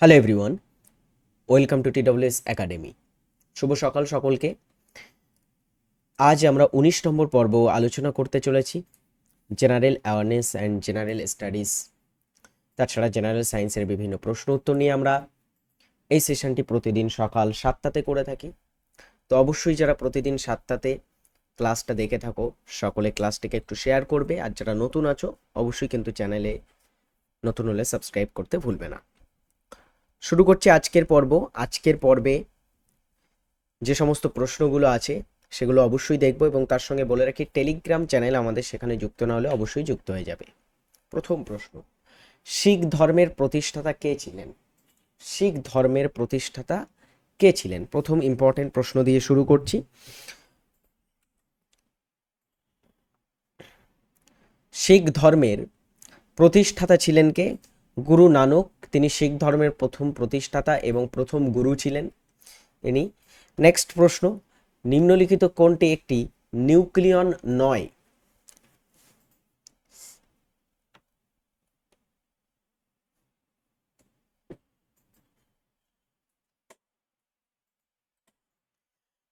Hello everyone, welcome to TWS academy. শুভ সকাল সকলকে। আজ আমরা 19 নম্বর পর্ব আলোচনা করতে চলেছি general awareness and general studies, তাছাড়া জেনারেল সায়েন্সের বিভিন্ন প্রশ্ন উত্তর নিয়ে আমরা এই সেশনটি প্রতিদিন সকাল 7টাতে করে থাকি। তো অবশ্যই যারা প্রতিদিন 7টাতে ক্লাসটা দেখে থাকো সকলে ক্লাসটিকে একটু শেয়ার করবে, আর যারা নতুন আছো অবশ্যই কিন্তু চ্যানেলে নতুন হলে সাবস্ক্রাইব করতে ভুলবে না। শুরু করছি আজকের পর্ব। আজকের পর্বে যে সমস্ত প্রশ্নগুলো আছে সেগুলো অবশ্যই দেখব, এবং তার সঙ্গে বলে রাখি টেলিগ্রাম চ্যানেল আমাদের সেখানে যুক্ত না হলে অবশ্যই যুক্ত হয়ে যাবে। প্রথম প্রশ্ন, শিখ ধর্মের প্রতিষ্ঠাতা কে ছিলেন? শিখ ধর্মের প্রতিষ্ঠাতা কে ছিলেন? প্রথম ইম্পর্টেন্ট প্রশ্ন দিয়ে শুরু করছি। শিখ ধর্মের প্রতিষ্ঠাতা ছিলেন কে? গুরু নানক। তিনি শিখ ধর্মের প্রথম প্রতিষ্ঠাতা এবং প্রথম গুরু ছিলেন ইনি। নেক্সট প্রশ্ন, নিম্নলিখিত কোনটি একটি নিউক্লিয়ন নয়?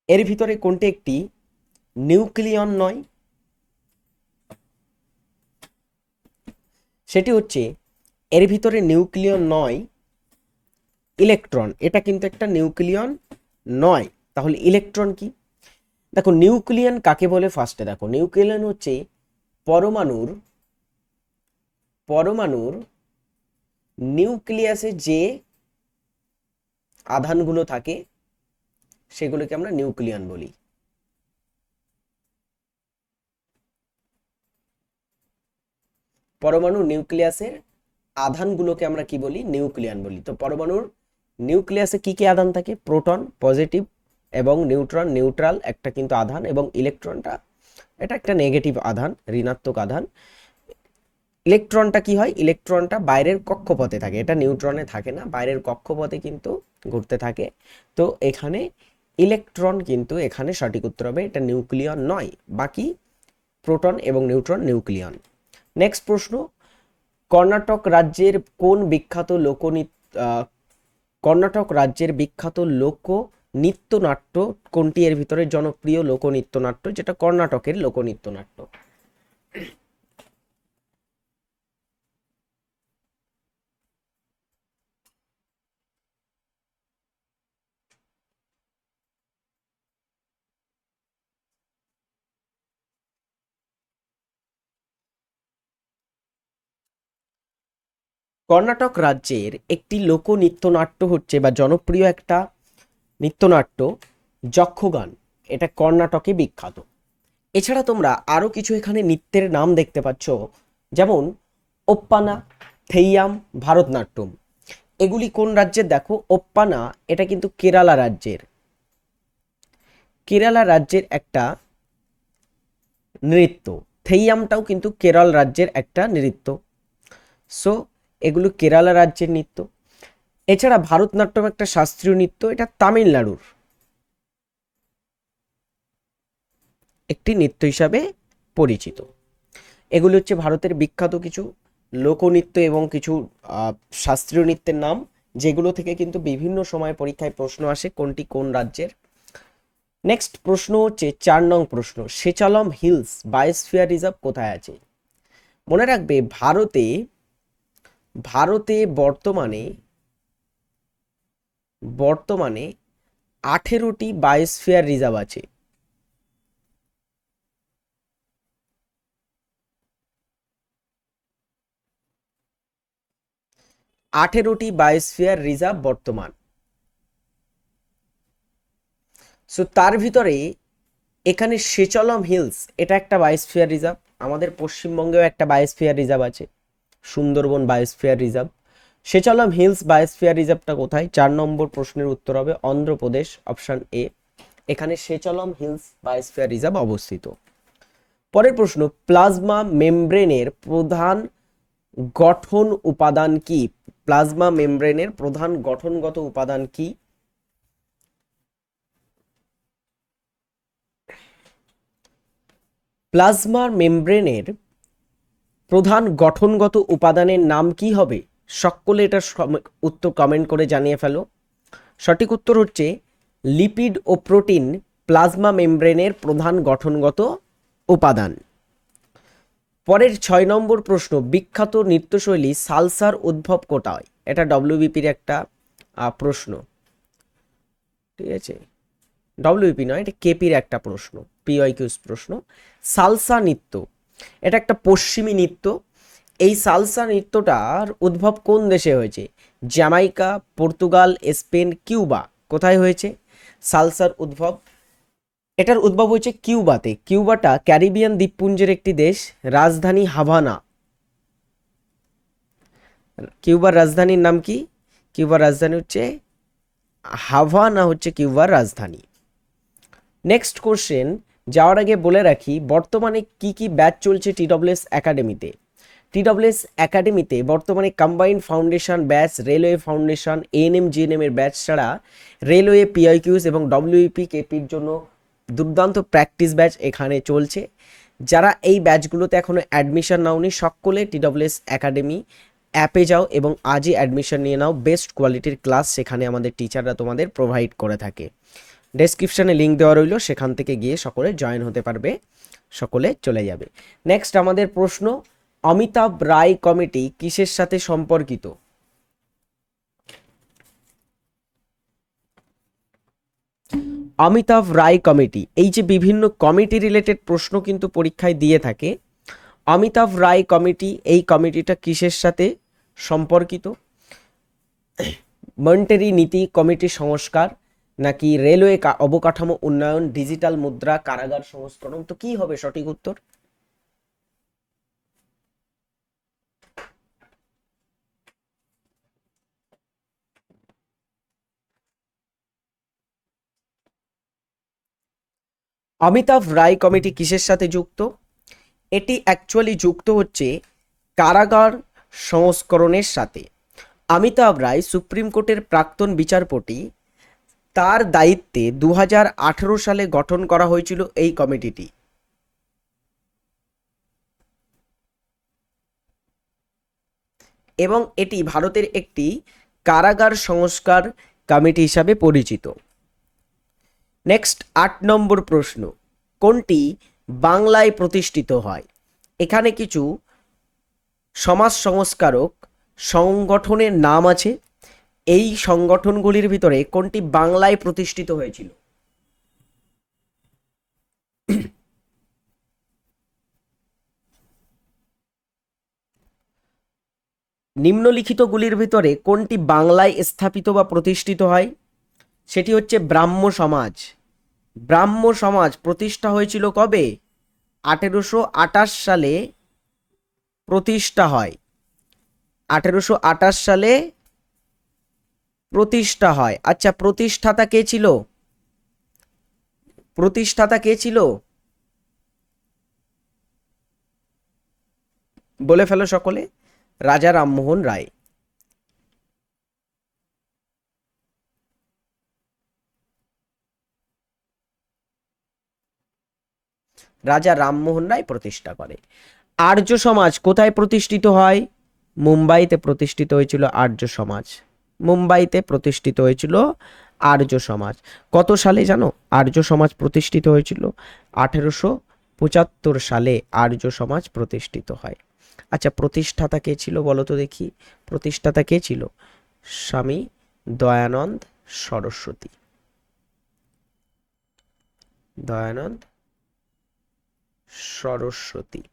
এর ভিতরে কোনটি একটি নিউক্লিয়ন নয়? সেটি হচ্ছে, এর ভিতরে নিউক্লিয়ন নয় ইলেকট্রন। এটা কিন্তু একটা নিউক্লিয়ন নয়। তাহলে ইলেকট্রন কি? দেখো নিউক্লিয়ন কাকে বলে, ফার্স্টে দেখো নিউক্লিয়ন হচ্ছে পরমাণুর পরমাণুর নিউক্লিয়াসে যে আধানগুলো থাকে সেগুলোকে আমরা নিউক্লিয়ন বলি। পরমাণুর নিউক্লিয়াসের আধানগুলোকে আমরা কি বলি? নিউক্লিয়ন বলি। তো পরমাণুর নিউক্লিয়াসে কি কি আধান থাকে? প্রোটন পজিটিভ এবং নিউট্রন নিউট্রাল একটা কিন্তু আধান, এবং ইলেকট্রনটা এটা একটা নেগেটিভ আধান, ঋণাত্মক আধান। ইলেকট্রনটা কি হয়? ইলেকট্রনটা বাইরের কক্ষপথে থাকে, এটা নিউট্রনে থাকে না, বাইরের কক্ষপথে কিন্তু ঘুরতে থাকে। তো এখানে ইলেকট্রন কিন্তু এখানে সঠিক উত্তর হবে, এটা নিউক্লিয়ন নয়। বাকি প্রোটন এবং নিউট্রন নিউক্লিয়ন। নেক্সট প্রশ্ন, কর্ণাটক রাজ্যের কোন বিখ্যাত কর্ণাটক রাজ্যের বিখ্যাত লোক নৃত্যনাট্য কোনটি? এর ভিতরে জনপ্রিয় লোকনৃত্যনাট্য যেটা কর্ণাটকের লোকনৃত্যনাট্য। কর্ণাটক রাজ্যের একটি লোকনৃত্যনাট্য হচ্ছে বা জনপ্রিয় একটা নৃত্যনাট্য যক্ষগান। এটা কর্ণাটকে বিখ্যাত। এছাড়া তোমরা আরো কিছু এখানে নৃত্যের নাম দেখতে পাচ্ছ, যেমন ওপ্পানা, থেইয়াম, ভারতনাট্যম। এগুলি কোন রাজ্যের? দেখো ওপ্পানা এটা কিন্তু কেরালা রাজ্যের একটা নৃত্য। থেইয়ামটাও কিন্তু কেরল রাজ্যের একটা নৃত্য। সো এগুলো কেরালা রাজ্যের নৃত্য। এছাড়া ভারতনাট্যম একটা শাস্ত্রীয় নৃত্য, এটা তামিলনাড়ুর একটি নৃত্য হিসাবে পরিচিত। এগুলো হচ্ছে ভারতের বিখ্যাত কিছু লোকনৃত্য এবং কিছু শাস্ত্রীয় নৃত্যের নাম, যেগুলো থেকে কিন্তু বিভিন্ন সময় পরীক্ষায় প্রশ্ন আসে কোনটি কোন রাজ্যের। নেক্সট প্রশ্ন হচ্ছে 4 নং প্রশ্ন, সেচালম হিলস বায়োস্ফিয়ার রিজার্ভ কোথায় আছে? মনে রাখবে ভারতে ভারতে বর্তমানে বর্তমানে 18টি বায়োস্ফিয়ার রিজার্ভ আছে। 18টি বায়োস্ফিয়ার রিজার্ভ বর্তমান। সো তার ভিতরে এখানে সেচলম হিলস এটা একটা বায়োস্ফিয়ার রিজার্ভ। আমাদের পশ্চিমবঙ্গেও একটা বায়োস্ফিয়ার রিজার্ভ আছে, Sundarban biosphere reserve. Seshachalam hills biosphere রিজার্ভটা কোথায়? 4 নম্বর প্রশ্নের উত্তর হবে অন্ধ্রপ্রদেশ, অপশন এ। এখানে সেচলম হিলস বায়োস্ফিয়ার রিজার্ভ অবস্থিত। পরের প্রশ্ন, প্লাজমা মেমব্রেনের প্রধান গঠন উপাদান কি? প্লাজমা মেমব্রেনের প্রধান গঠনগত উপাদান কি? প্লাজমা মেমব্রেনের প্রধান গঠনগত উপাদানের নাম কি হবে? সকলে এটা উত্তর কমেন্ট করে জানিয়ে ফেলো। সঠিক উত্তর হচ্ছে লিপিড ও প্রোটিন প্লাজমা মেমব্রেনের প্রধান গঠনগত উপাদান। পরের 6 নম্বর প্রশ্ন, বিখ্যাত নৃত্যশৈলী সালসার উদ্ভব কোথায়? এটা ডব্লিউবিপির একটা প্রশ্ন, ঠিক আছে, ডব্লিউবিপি নয়, এটা কেপির একটা প্রশ্ন, পিওয়াইকিউস প্রশ্ন। সালসা নৃত্য এটা একটা পশ্চিমী নৃত্য। এই সালসা নৃত্যটার উদ্ভব কোন দেশে হয়েছে? Jamaica, Portugal, Spain, Cuba. কোথায় হয়েছে সালসার উদ্ভব? এটার উদ্ভব হয়েছে কিউবাতে। কিউবাটা ক্যারিবিয়ান দ্বীপপুঞ্জের একটি দেশ। রাজধানী হাভানা। কিউবার রাজধানীর নাম কি? কিউবার রাজধানী হচ্ছে হাভানা, হচ্ছে কিউবার রাজধানী। নেক্সট কোশ্চেন যাওয়ার আগে বলে রাখি বর্তমানে কি কি ব্যাচ চলছে টিডব্লিউএস একাডেমিতে। টিডব্লিউএস একাডেমিতে বর্তমানে combined foundation batch, railway foundation, ANM GNM এর ব্যাচ ছাড়া রেলওয়ে, পিআইকিউস এবং ডব্লিউইপি কেপির জন্য দুর্দান্ত প্র্যাকটিস ব্যাচ এখানে চলছে। যারা এই ব্যাচগুলোতে এখনও অ্যাডমিশন নাওনি সকলে টিডব্লিউএস একাডেমি অ্যাপে যাও এবং আজই অ্যাডমিশন নিয়ে নাও। বেস্ট কোয়ালিটির ক্লাস সেখানে আমাদের টিচাররা তোমাদের প্রোভাইড করে থাকে। ডেসক্রিপশানে লিঙ্ক দেওয়া রইল, সেখান থেকে গিয়ে সকলে জয়েন হতে পারবে, সকলে চলে যাবে। নেক্সট আমাদের প্রশ্ন, অমিতাভ রায় কমিটি কিসের সাথে সম্পর্কিত? অমিতাভ রায় কমিটি, এই যে বিভিন্ন কমিটি রিলেটেড প্রশ্ন কিন্তু পরীক্ষায় দিয়ে থাকে। অমিতাভ রায় কমিটি, এই কমিটিটা কিসের সাথে সম্পর্কিত? মন্টেরি নীতি কমিটি সংস্কার, নাকি রেলওয়ে অবকাঠামো উন্নয়ন, ডিজিটাল মুদ্রা, কারাগার সংস্করণ? তো কি হবে সঠিক উত্তর? অমিতাভ রায় কমিটি কিসের সাথে যুক্ত? এটি অ্যাকচুয়ালি যুক্ত হচ্ছে কারাগার সংস্করণের সাথে। অমিতাভ রায় সুপ্রিম কোর্টের প্রাক্তন বিচারপতি, তার দায়িত্বে 2018 সালে গঠন করা হয়েছিল এই কমিটিটি। এবং এটি ভারতের একটি কারাগার সংস্কার কমিটি হিসাবে পরিচিত। নেক্সট 8 নম্বর প্রশ্ন, কোনটি বাংলায় প্রতিষ্ঠিত হয়? এখানে কিছু সমাজ সংস্কারক সংগঠনের নাম আছে। এই সংগঠনগুলির ভিতরে কোনটি বাংলায় প্রতিষ্ঠিত হয়েছিল? নিম্নলিখিতগুলির ভিতরে কোনটি বাংলায় স্থাপিত বা প্রতিষ্ঠিত হয়? সেটি হচ্ছে ব্রাহ্ম সমাজ। ব্রাহ্ম সমাজ প্রতিষ্ঠা হয়েছিল কবে? 1828 সালে প্রতিষ্ঠা হয়। 1828 সালে প্রতিষ্ঠা হয়। আচ্ছা, প্রতিষ্ঠাতা কে ছিল? প্রতিষ্ঠাতা কে ছিল বলে ফেলো সকলে। রাজা রামমোহন রায়। রাজা রামমোহন রায় প্রতিষ্ঠা করে। আর্য সমাজ কোথায় প্রতিষ্ঠিত হয়? মুম্বাইতে প্রতিষ্ঠিত হয়েছিল আর্য সমাজ। মুম্বাইতে প্রতিষ্ঠিত হয়েছিল আর্য সমাজ। কত সালে জানো আর্য সমাজ প্রতিষ্ঠিত হয়েছিল? 1875 সালে আর্য সমাজ প্রতিষ্ঠিত হয়। আচ্ছা, প্রতিষ্ঠাতা কে ছিল বলো তো দেখি? প্রতিষ্ঠাতা কে ছিল? স্বামী দয়ানন্দ সরস্বতী। দয়ানন্দ সরস্বতী,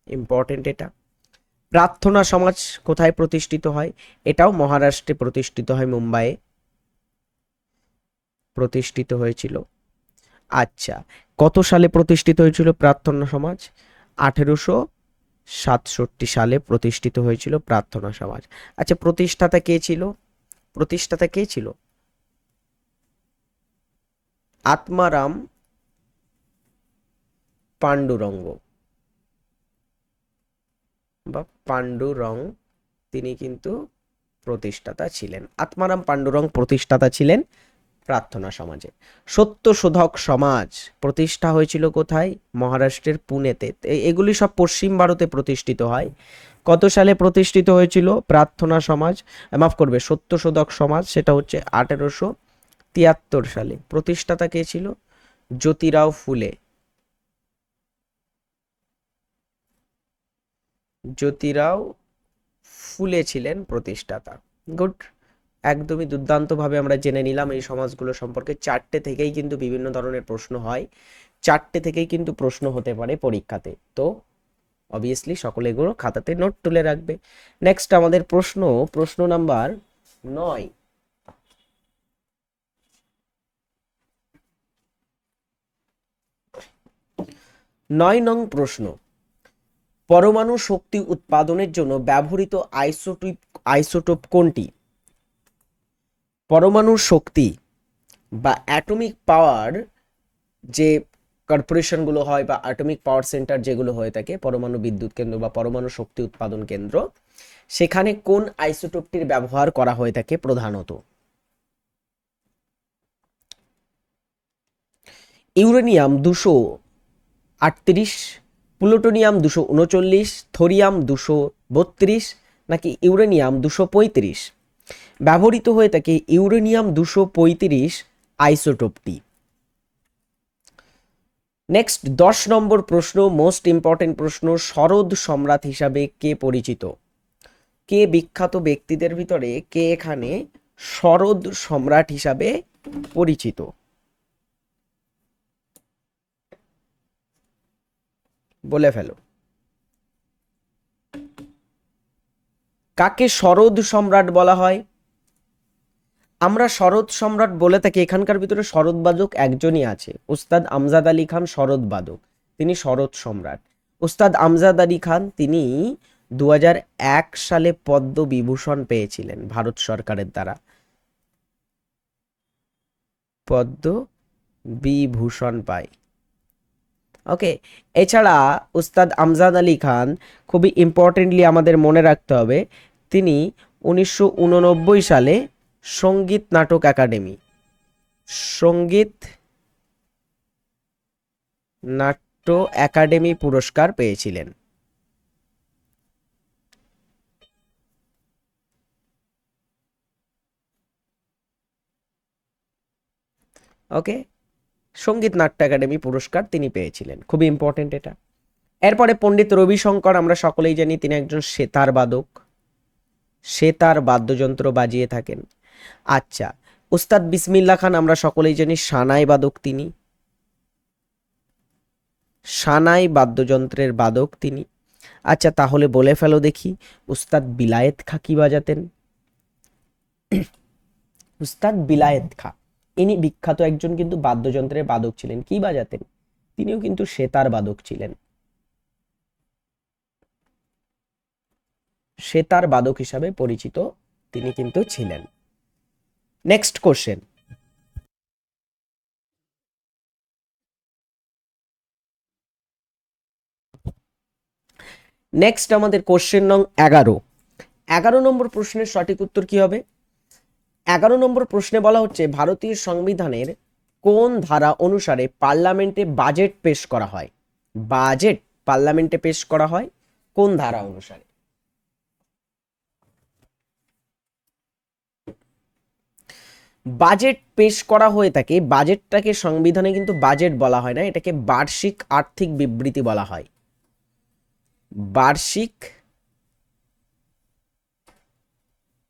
ইম্পর্টেন্ট এটা। প্রার্থনা সমাজ কোথায় প্রতিষ্ঠিত হয়? এটাও মহারাষ্ট্রে প্রতিষ্ঠিত হয়, মুম্বাইয়ে প্রতিষ্ঠিত হয়েছিল। আচ্ছা, কত সালে প্রতিষ্ঠিত হয়েছিল প্রার্থনা সমাজ? 1867 সালে প্রতিষ্ঠিত হয়েছিল প্রার্থনা সমাজ। আচ্ছা, প্রতিষ্ঠাতা কে ছিল? প্রতিষ্ঠাতা কে ছিল? আত্মারাম পাণ্ডুরঙ্গ বা পাণ্ডুরং, তিনি কিন্তু প্রতিষ্ঠাতা ছিলেন। আত্মারাম পাণ্ডুরং প্রতিষ্ঠাতা ছিলেন প্রার্থনা সমাজে। সত্যশোধক সমাজ প্রতিষ্ঠা হয়েছিল কোথায়? মহারাষ্ট্রের পুনেতে। এগুলি সব পশ্চিম ভারতে প্রতিষ্ঠিত হয়। কত সালে প্রতিষ্ঠিত হয়েছিল প্রার্থনা সমাজ, মাফ করবে, সত্যশোধক সমাজ? সেটা হচ্ছে 1873 সালে। প্রতিষ্ঠাতা কে ছিল? জ্যোতিরাও ফুলে। জ্যোতিরাও ফুলে ছিলেন প্রতিষ্ঠাতা। গুড, একদমই দুর্দান্তভাবে আমরা জেনে নিলাম এই সমাজগুলো সম্পর্কে। চারটে থেকেই কিন্তু বিভিন্ন ধরনের প্রশ্ন হয়, চারটে থেকেই কিন্তু প্রশ্ন হতে পারে পরীক্ষাতে। তো অবভিয়াসলি সকলে এগুলো খাতাতে নোট তুলে রাখবে। নেক্সট আমাদের প্রশ্ন নাম্বার 9। 9 নং প্রশ্ন, পরমাণু শক্তি উৎপাদনের জন্য ব্যবহৃত আইসোটোপ কোনটি? পরমাণু শক্তি বা অ্যাটমিক পাওয়ার যে কর্পোরেশনগুলো হয় বা অ্যাটমিক পাওয়ার সেন্টার যেগুলো হয়ে থাকে, পরমাণু বিদ্যুৎ কেন্দ্র বা পরমাণু শক্তি উৎপাদন কেন্দ্র, সেখানে কোন আইসোটোপটির ব্যবহার করা হয়ে থাকে প্রধানত? ইউরেনিয়াম 238, প্লুটোনিয়াম 239, থোরিয়াম 232 নাকি ইউরেনিয়াম 235? ব্যবহৃত হয়ে থাকে ইউরেনিয়াম 235 আইসোটোপটি। নেক্সট 10 নম্বর প্রশ্ন, মোস্ট ইম্পর্টেন্ট প্রশ্ন, শরৎ সম্রাট হিসাবে কে পরিচিত? কে বিখ্যাত ব্যক্তিদের ভিতরে কে এখানে শরৎ সম্রাট হিসাবে পরিচিত? বলে ফেলো। কাকে শরৎ সম্রাট বলা হয়? আমরা শরৎ সম্রাট বলে থাকি, এখানকার ভিতরে শরৎ বাদক একজনই আছে, উস্তাদ আমজাদ আলী খান শরৎ বাদক, তিনি শরৎ সম্রাট। উস্তাদ আমজাদ আলী খান তিনি 2001 সালে পদ্ম বিভূষণ পেয়েছিলেন ভারত সরকারের দ্বারা, পদ্ম বিভূষণ পায়। ওকে, এছাড়া উস্তাদ আমজাদ আলী খান খুবই ইম্পর্টেন্টলি আমাদের মনে রাখতে হবে, তিনি 1989 সালে সঙ্গীত নাটক একাডেমি, সঙ্গীত নাট্য একাডেমি পুরস্কার পেয়েছিলেন। ওকে, সঙ্গীত নাট্য একাডেমি পুরস্কার তিনি পেয়েছিলেন, খুবই ইম্পর্টেন্ট এটা। এরপরে পণ্ডিত রবিশঙ্কর, আমরা সকলেই জানি তিনি একজন সেতার বাদক, সেতার বাদ্যযন্ত্র বাজিয়ে থাকেন। আচ্ছা, উস্তাদ বিসমিল্লাহ খান আমরা সকলেই জানি সানাই বাদক, তিনি সানাই বাদ্যযন্ত্রের বাদক তিনি। আচ্ছা, তাহলে বলে ফেলো দেখি, উস্তাদ বিলায়েত খাঁ কি বাজাতেন? উস্তাদ বিলায়েত খাঁ ইনি বিখ্যাত একজন কিন্তু বাদ্যযন্ত্রের বাদক ছিলেন, কি বাজাতেন? তিনিও কিন্তু সেতার বাদক ছিলেন, সেতার বাদক হিসাবে পরিচিত তিনি কিন্তু ছিলেন। নেক্সট কোশ্চেন, নেক্সট আমাদের কোশ্চেন নং 11। 11 নম্বর প্রশ্নের সঠিক উত্তর কি হবে? 11 নম্বর প্রশ্নে বলা হচ্ছে ভারতীয় সংবিধানের কোন ধারা অনুসারে পার্লামেন্টে বাজেট পেশ করা হয়? বাজেট পার্লামেন্টে পেশ করা হয় কোন ধারা অনুসারে? বাজেট পেশ করা হয়ে থাকে, বাজেটটাকে সংবিধানে কিন্তু বাজেট বলা হয় না, এটাকে বার্ষিক আর্থিক বিবৃতি বলা হয়। বার্ষিক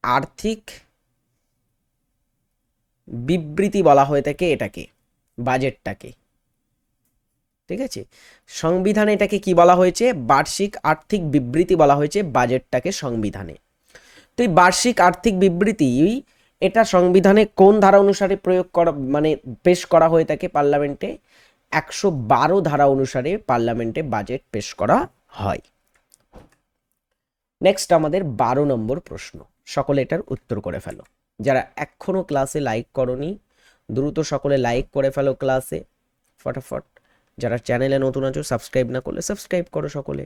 আর্থিক বিবৃতি বলা হয়ে থাকে এটাকে, বাজেটটাকে। ঠিক আছে, সংবিধানে এটাকে কি বলা হয়েছে? বার্ষিক আর্থিক বিবৃতি বলা হয়েছে বাজেটটাকে সংবিধানে। তো এই বার্ষিক আর্থিক বিবৃতি এটা সংবিধানে কোন ধারা অনুসারে প্রয়োগ করা, মানে পেশ করা হয়ে থাকে পার্লামেন্টে? 112 ধারা অনুসারে পার্লামেন্টে বাজেট পেশ করা হয়। নেক্সট আমাদের 12 নম্বর প্রশ্ন, সকলে এটার উত্তর করে ফেলো। যারা এখনো ক্লাসে লাইক করনি দ্রুত সকলে লাইক করে ফেলো ক্লাসে ফটাফট। যারা চ্যানেলে নতুন আছো, সাবস্ক্রাইব না করলে সাবস্ক্রাইব করো সকলে।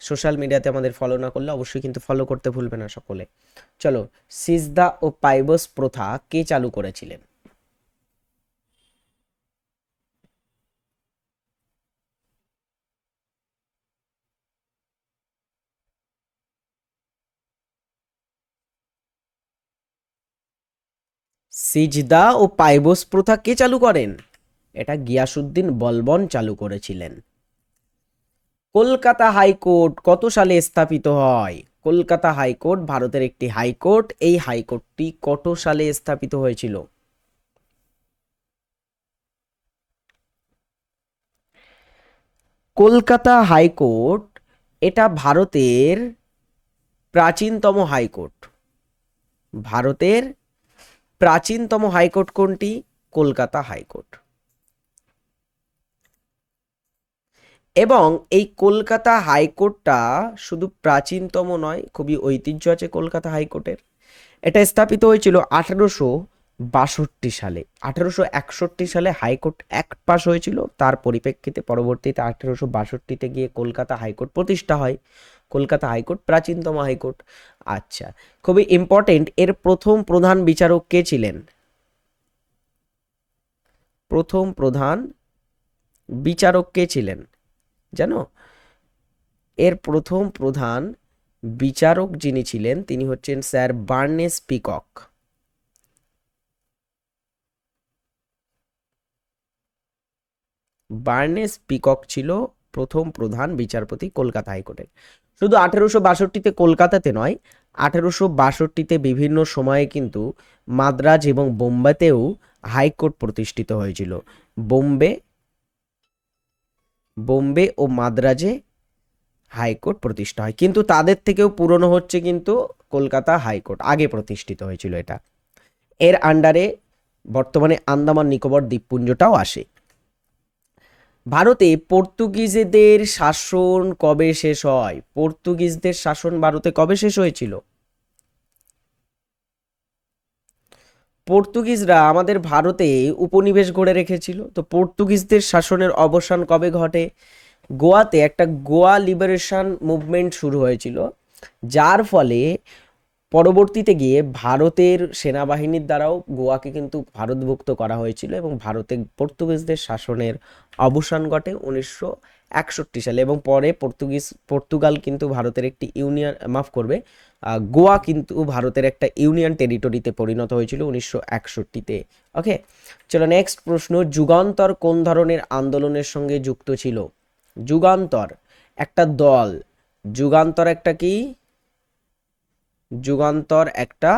সোশ্যাল মিডিয়াতে আমাদের ফলো না করলে অবশ্যই কিন্তু ফলো করতে ভুলবে না সকলে। চলো, সিজদা ও পাইবস প্রথা কে চালু করেছিলেন? সিজদা ও পাইবস প্রথা কে চালু করেন? এটা গিয়াসউদ্দিন বলবন চালু করেছিলেন। কলকাতা হাইকোর্ট কত সালে স্থাপিত হয়? কলকাতা হাইকোর্ট ভারতের একটি হাইকোর্ট। এই হাইকোর্টটি কত সালে স্থাপিত হয়েছিল? কলকাতা হাইকোর্ট এটা ভারতের প্রাচীনতম হাইকোর্ট। ভারতের প্রাচীনতম হাইকোর্ট কোনটি? কলকাতা হাইকোর্ট। এবং এই কলকাতা হাইকোর্টটা শুধু প্রাচীনতম নয়, খুবই ঐতিহ্য আছে কলকাতা হাইকোর্টের। এটা স্থাপিত হয়েছিল 1862 সালে। 1861 সালে হাইকোর্ট অ্যাক্ট পাস হয়েছিল, তার পরিপ্রেক্ষিতে পরবর্তীতে 1862-তে গিয়ে কলকাতা হাইকোর্ট প্রতিষ্ঠা হয়। কলকাতা হাইকোর্ট প্রাচীনতম হাইকোর্ট। আচ্ছা, খুবই ইম্পর্টেন্ট, এর প্রথম প্রধান বিচারক কে ছিলেন? প্রথম প্রধান বিচারক কে ছিলেন জানো? এর প্রথম প্রধান বিচারক যিনি ছিলেন তিনি হচ্ছেন sir Barnes peacock. Barnes peacock ছিল প্রথম প্রধান বিচারপতি কলকাতা হাইকোর্টের। শুধু 1862-তে কলকাতাতে নয়, 1862-তে বিভিন্ন সময়ে কিন্তু মাদ্রাজ এবং বোম্বেতেও হাইকোর্ট প্রতিষ্ঠিত হয়েছিল। বোম্বে ও মাদ্রাজে হাইকোর্ট প্রতিষ্ঠা হয়, কিন্তু তাদের থেকেও পুরনো হচ্ছে কিন্তু কলকাতা হাইকোর্ট, আগে প্রতিষ্ঠিত হয়েছিল এটা। এর আন্ডারে বর্তমানে আন্দামান নিকোবর দ্বীপপুঞ্জটাও আসে। ভারতে পর্তুগিজদের শাসন কবে শেষ হয়? পর্তুগিজদের শাসন ভারতে কবে শেষ হয়েছিল? পর্তুগিজরা আমাদের ভারতে উপনিবেশ গড়ে রেখেছিল, তো পর্তুগিজদের শাসনের অবসান কবে ঘটে? গোয়াতে একটা গোয়া লিবারেশন মুভমেন্ট শুরু হয়েছিল, যার ফলে পরবর্তীতে গিয়ে ভারতের সেনাবাহিনীর দ্বারাও গোয়াকে কিন্তু ভারতভুক্ত করা হয়েছিল এবং ভারতে পর্তুগিজদের শাসনের অবসান ঘটে 1961 সালে। এবং পরে পর্তুগাল কিন্তু ভারতের একটি ইউনিয়ন, মাফ করবে, গোয়া কিন্তু ভারতের একটা ইউনিয়ন টেরিটরিতে পরিণত হয়েছিল 1961-তে। ওকে, চলো নেক্সট প্রশ্ন। যুগান্তর কোন ধরনের আন্দোলনের সঙ্গে যুক্ত ছিল? যুগান্তর একটা দল। যুগান্তর একটা কি? যুগান্তর একটা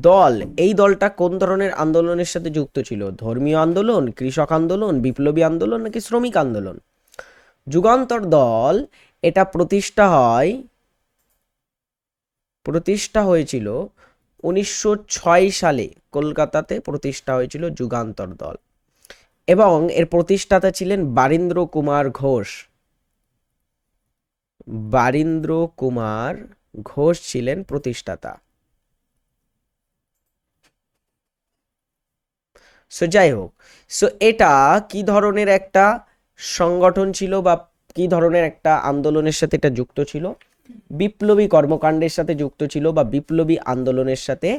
দল। এই দলটা কোন ধরনের আন্দোলনের সাথে যুক্ত ছিল? ধর্মীয় আন্দোলন, কৃষক আন্দোলন, বিপ্লবী আন্দোলন নাকি শ্রমিক আন্দোলন? যুগান্তর দল এটা প্রতিষ্ঠা হয়েছিল 1906 সালে। কলকাতাতে প্রতিষ্ঠা হয়েছিল যুগান্তর দল এবং এর প্রতিষ্ঠাতা ছিলেন বারীন্দ্র কুমার ঘোষ। বারীন্দ্র কুমার ঘোষ ছিলেন প্রতিষ্ঠাতা। সো যাই হোক, সো এটা কি ধরনের একটা সংগঠন ছিল বা কি ধরনের একটা আন্দোলনের সাথে এটা যুক্ত ছিল? বিপ্লবী কর্মকাণ্ডের সাথে যুক্ত ছিল বা বিপ্লবী আন্দোলনের সাথে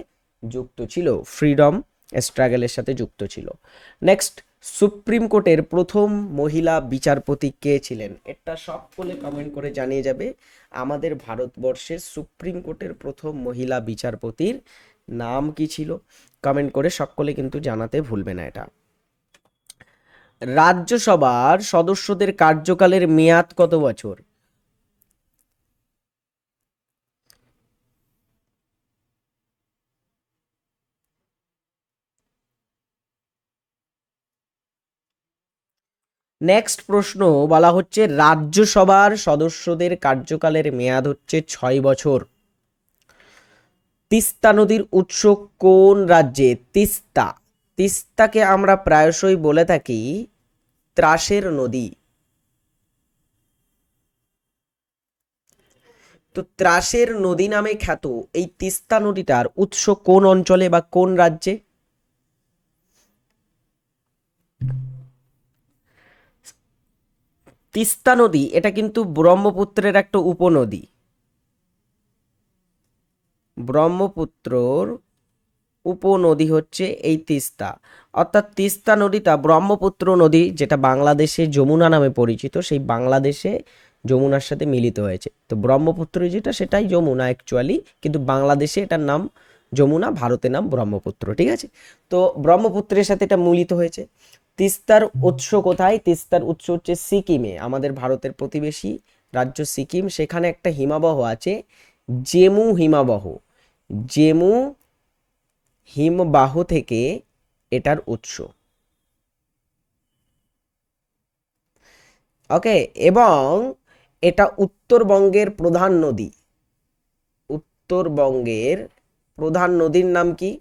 যুক্ত ছিল, ফ্রিডম স্ট্রাগলের সাথে যুক্ত ছিল। নেক্সট, সুপ্রিম কোর্টের প্রথম মহিলা বিচারপতি কে ছিলেন? এটা সকলে কমেন্ট করে জানিয়ে যাবে আমাদের ভারতবর্ষের সুপ্রিম কোর্টের প্রথম মহিলা বিচারপতির নাম কি ছিল। কমেন্ট করে সকলে কিন্তু জানাতে ভুলবে না এটা। রাজ্যসভার সদস্যদের কার্যকালের মেয়াদ কত বছর? নেক্সট প্রশ্ন বলা হচ্ছে রাজ্যসভার সদস্যদের কার্যকালের মেয়াদ হচ্ছে 6 বছর। তিস্তা নদীর উৎস কোন রাজ্যে? তিস্তাকে আমরা প্রায়শই বলে থাকি ত্রাসের নদী। তো ত্রাসের নদী নামে খ্যাত এই তিস্তা নদীটার উৎস কোন অঞ্চলে বা কোন রাজ্যে? তিস্তা নদী এটা কিন্তু ব্রহ্মপুত্রের একটা উপনদী। ব্রহ্মপুত্রর উপনদী হচ্ছে এই তিস্তা, অর্থাৎ তিস্তা নদীটা ব্রহ্মপুত্র নদী যেটা বাংলাদেশে যমুনা নামে পরিচিত, সেই বাংলাদেশে যমুনার সাথে মিলিত হয়েছে। তো ব্রহ্মপুত্র যেটা সেটাই যমুনা অ্যাকচুয়ালি, কিন্তু বাংলাদেশে এটার নাম যমুনা, ভারতের নাম ব্রহ্মপুত্র। ঠিক আছে, তো ব্রহ্মপুত্রের সাথে এটা মিলিত হয়েছে। তিস্তার উৎস কোথায়? তিস্তার উৎস হচ্ছে সিকিমে, আমাদের ভারতের প্রতিবেশী রাজ্য সিকিম, সেখানে একটা হিমাবহ আছে, জেমু হিমাবহ। জেমু হিমবাহ থেকে এটার উৎস। ওকে, এবং এটা উত্তরবঙ্গের প্রধান নদী। উত্তরবঙ্গের প্রধান নদীর নাম কি?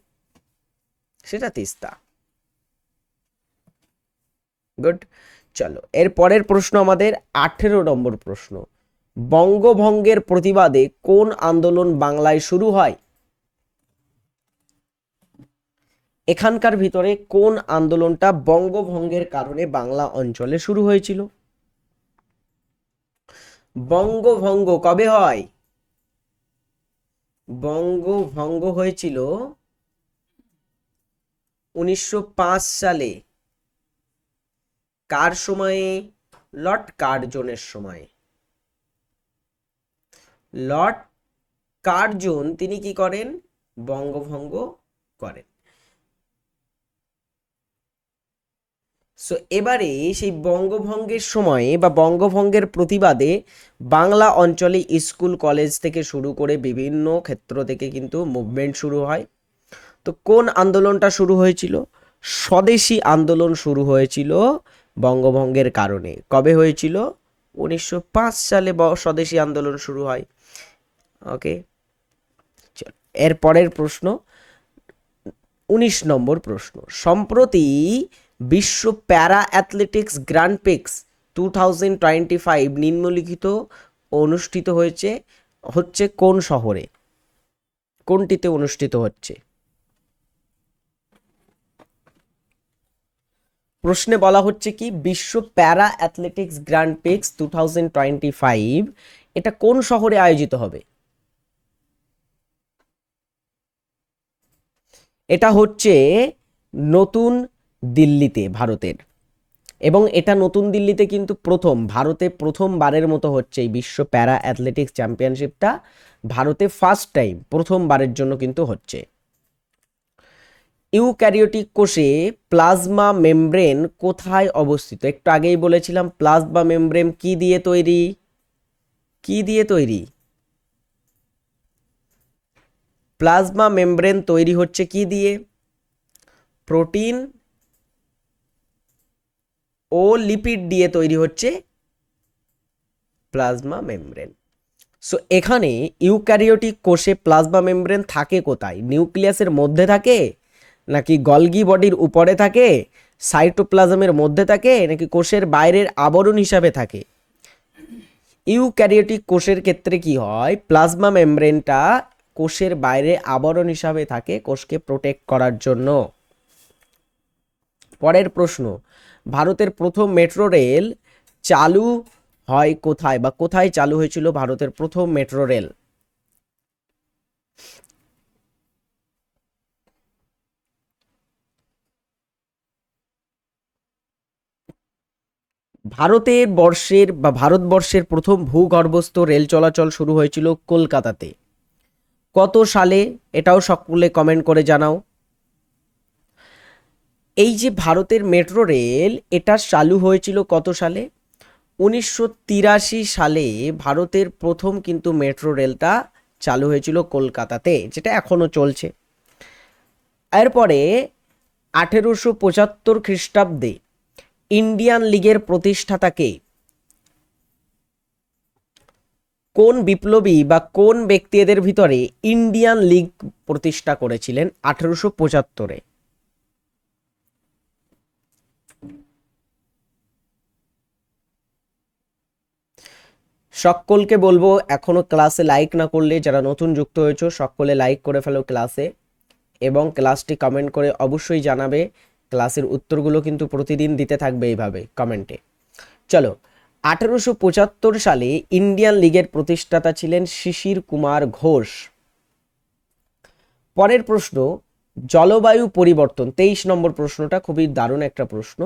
সেটা তিস্তা। গুড। চলো, এর পরের প্রশ্ন আমাদের 18 নম্বর প্রশ্ন। বঙ্গভঙ্গের প্রতিবাদে কোন আন্দোলন বাংলায় শুরু হয়? এখানকার ভিতরে কোন আন্দোলনটা বঙ্গভঙ্গের কারণে বাংলা অঞ্চলে শুরু হয়েছিল? বঙ্গভঙ্গ কবে হয়? বঙ্গভঙ্গ হয়েছিল 1905 সালে। কার সময়ে? লর্ড কার্জনের সময়। লর্ড কার্জন তিনি কি করেন? বঙ্গভঙ্গ করেন। সো এবারে সেই বঙ্গভঙ্গের সময়ে বা বঙ্গভঙ্গের প্রতিবাদে বাংলা অঞ্চলে স্কুল কলেজ থেকে শুরু করে বিভিন্ন ক্ষেত্র থেকে কিন্তু মুভমেন্ট শুরু হয়। তো কোন আন্দোলনটা শুরু হয়েছিল? স্বদেশী আন্দোলন শুরু হয়েছিল বঙ্গভঙ্গের কারণে। কবে হয়েছিল? 1905 সালে স্বদেশী আন্দোলন শুরু হয়। ওকে, চল এর পরের প্রশ্ন, 19 নম্বর প্রশ্ন। সম্প্রতি বিশ্ব প্যারা অ্যাথলেটিক্স গ্র্যান্ড প্রিক্স 2025 নিম্নলিখিত অনুষ্ঠিত হচ্ছে কোন শহরে? কোনটিতে অনুষ্ঠিত হচ্ছে? প্রশ্নে বলা হচ্ছে কি বিশ্ব প্যারা অ্যাথলেটিক্স গ্র্যান্ড প্রিক্স 2025 এটা কোন শহরে আয়োজিত হবে? এটা হচ্ছে নতুন দিল্লিতে, ভারতের। এবং এটা নতুন দিল্লিতে কিন্তু ভারতে প্রথমবারের মতো হচ্ছে এই বিশ্ব প্যারা অ্যাথলেটিক্স চ্যাম্পিয়নশিপটা। ভারতে ফার্স্ট টাইম, প্রথমবারের জন্য কিন্তু হচ্ছে। ইউক্যারিওটিক কোষে প্লাজমা মেমব্রেন কোথায় অবস্থিত? একটু আগেই বলেছিলাম প্লাজমা মেমব্রেন কি দিয়ে তৈরি? কি দিয়ে তৈরি? প্লাজমা মেমব্রেন তৈরি হচ্ছে কি দিয়ে? প্রোটিন ও লিপিড দিয়ে তৈরি হচ্ছে প্লাজমা মেমব্রেন। সো এখানে ইউক্যারিওটিক কোষে প্লাজমা মেমব্রেন থাকে কোথায়? নিউক্লিয়াসের মধ্যে থাকে, নাকি গলগি বডির উপরে থাকে, সাইটোপ্লাজমের মধ্যে থাকে, নাকি কোষের বাইরের আবরণ হিসাবে থাকে? ইউক্যারিওটিক কোষের ক্ষেত্রে কি হয়? প্লাজমা মেমব্রেনটা কোষের বাইরে আবরণ হিসাবে থাকে, কোষকে প্রোটেক্ট করার জন্য। পরের প্রশ্ন, ভারতের প্রথম মেট্রো রেল চালু হয় কোথায়, বা কোথায় চালু হয়েছিল ভারতের প্রথম মেট্রো রেল? ভারতবর্ষের প্রথম ভূগর্ভস্থ রেল চলাচল শুরু হয়েছিল কলকাতাতে। কত সালে? এটাও সকলে কমেন্ট করে জানাও। এই যে ভারতের মেট্রো রেল, এটা চালু হয়েছিল কত সালে? 1983 সালে ভারতের প্রথম কিন্তু মেট্রো রেলটা চালু হয়েছিল কলকাতাতে, যেটা এখনো চলছে। এরপরে 1875 খ্রিস্টাব্দে ইন্ডিয়ান লীগের প্রতিষ্ঠাতা কে? কোন বিপ্লবী বা কোন ব্যক্তি এদের ভিতরে ইন্ডিয়ান লীগ প্রতিষ্ঠা করেছিলেন 1875-এ? সকলকে বলবো এখনো ক্লাসে লাইক না করলে, যারা নতুন যুক্ত হয়েছো সকলে লাইক করে ফেলো ক্লাসে, এবং ক্লাসটি কমেন্ট করে অবশ্যই জানাবে। ক্লাসের উত্তরগুলো কিন্তু প্রতিদিন দিতে থাকবে এইভাবে কমেন্টে। চলো, 1875 সালে ইন্ডিয়ান লীগের প্রতিষ্ঠাতা ছিলেন শিশির কুমার ঘোষ। পরের প্রশ্ন, জলবায়ু পরিবর্তন, 23 নম্বর প্রশ্নটা খুবই দারুণ একটা প্রশ্ন।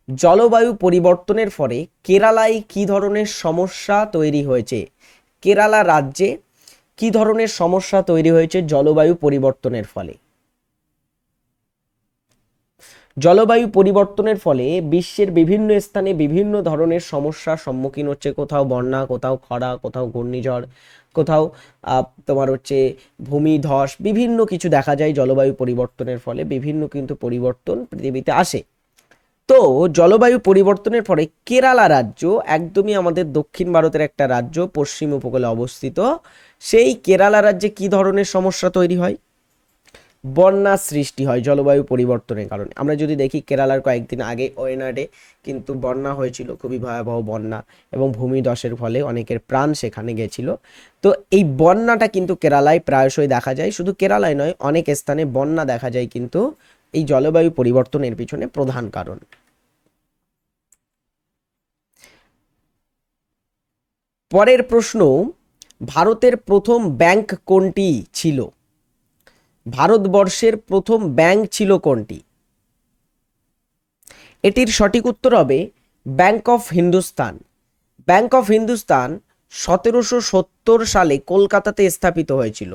জলবায়ু পরিবর্তনের ফলে কেরালায় কি ধরনের সমস্যা তৈরি হয়েছে? কেরালা রাজ্যে কি ধরনের সমস্যা তৈরি হয়েছে জলবায়ু পরিবর্তনের ফলে? জলবায়ু পরিবর্তনের ফলে বিশ্বের বিভিন্ন স্থানে বিভিন্ন ধরনের সমস্যার সম্মুখীন হচ্ছে, কোথাও বন্যা, কোথাও খরা, কোথাও ঘূর্ণিঝড়, কোথাও তোমার হচ্ছে ভূমিধস, বিভিন্ন কিছু দেখা যায় জলবায়ু পরিবর্তনের ফলে, বিভিন্ন কিন্তু পরিবর্তন পৃথিবীতে আসে। তো জলবায়ু পরিবর্তনের ফলে কেরালা রাজ্য, একদমই আমাদের দক্ষিণ ভারতের একটা রাজ্য, পশ্চিম উপকূলে অবস্থিত, সেই কেরালা রাজ্যে কি ধরনের সমস্যা তৈরি হয়? বন্যা সৃষ্টি হয় জলবায়ু পরিবর্তনের কারণে। আমরা যদি দেখি কেরালার কয়েকদিন আগে ওয়েনাডে কিন্তু বন্যা হয়েছিল, খুবই ভয়াবহ বন্যা, এবং ভূমিধসের ফলে অনেকের প্রাণ সেখানে গেছিল। তো এই বন্যাটা কিন্তু কেরালায় প্রায়শই দেখা যায়, শুধু কেরালায় নয়, অনেক স্থানে বন্যা দেখা যায় কিন্তু এই জলবায়ু পরিবর্তনের পিছনে প্রধান কারণ। পরের প্রশ্ন, ভারতের প্রথম ব্যাংক কোনটি ছিল? ভারতবর্ষের প্রথম ব্যাংক ছিল কোনটি? এটির সঠিক উত্তর হবে bank of Hindustan. Bank of Hindustan 1770 সালে কলকাতাতে স্থাপিত হয়েছিল।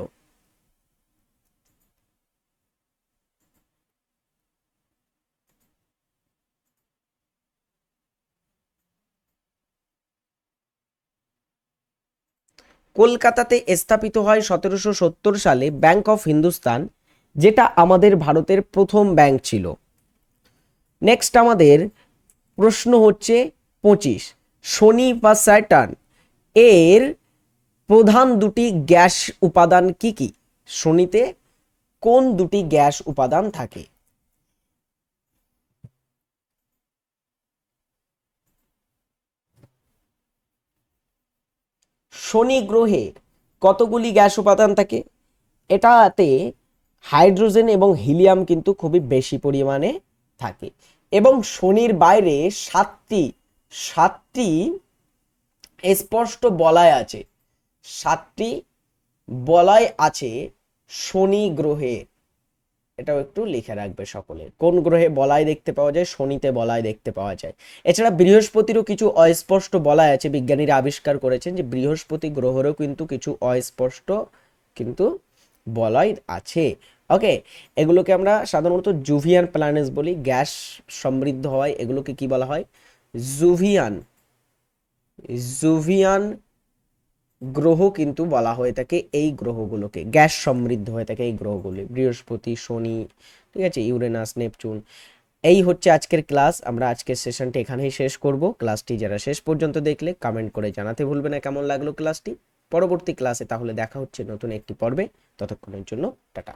কলকাতাতে স্থাপিত হয় 1770 সালে ব্যাংক অফ হিন্দুস্তান, যেটা আমাদের ভারতের প্রথম ব্যাংক ছিল। নেক্সট আমাদের প্রশ্ন হচ্ছে 25, শনি বা স্যাটার্ন এর প্রধান দুটি গ্যাস উপাদান কি কি? শনিতে কোন দুটি গ্যাস উপাদান থাকে? শনি গ্রহে কতগুলি গ্যাস উপাদান থাকে? এটাতে হাইড্রোজেন এবং হিলিয়াম কিন্তু খুবই বেশি পরিমাণে থাকে, এবং শনির বাইরে সাতটি সাতটি স্পষ্ট বলয় আছে, সাতটি বলয় আছে শনি গ্রহে। এটাও একটু লিখে রাখবে সকলে, কোন গ্রহে বলয় দেখতে পাওয়া যায়? শনিতে বলয় দেখতে পাওয়া যায়। এছাড়া বৃহস্পতিরও কিছু অস্পষ্ট বলয় আছে, বিজ্ঞানীরা আবিষ্কার করেছেন যে বৃহস্পতি গ্রহেরও কিন্তু কিছু অস্পষ্ট কিন্তু বলয় আছে। ওকে, এগুলোকে আমরা সাধারণত জুভিয়ান প্ল্যানেটস বলি, গ্যাস সমৃদ্ধ হয়, এগুলোকে কি বলা হয়? জুভিয়ান জুভিয়ান গ্রহ কিন্তু বলা হয়ে থাকে এই গ্রহগুলোকে, গ্যাস সমৃদ্ধ হয়ে থাকে এই গ্রহগুলি, বৃহস্পতি, শনি, ঠিক আছে, ইউরেনাস, নেপচুন। এই হচ্ছে আজকের ক্লাস। আমরা আজকের সেশনটি এখানেই শেষ করব। ক্লাসটি যারা শেষ পর্যন্ত দেখলে কমেন্ট করে জানাতে ভুলবে না কেমন লাগলো ক্লাসটি। পরবর্তী ক্লাসে তাহলে দেখা হচ্ছে নতুন একটি পর্বে। ততক্ষণের জন্য টাটা।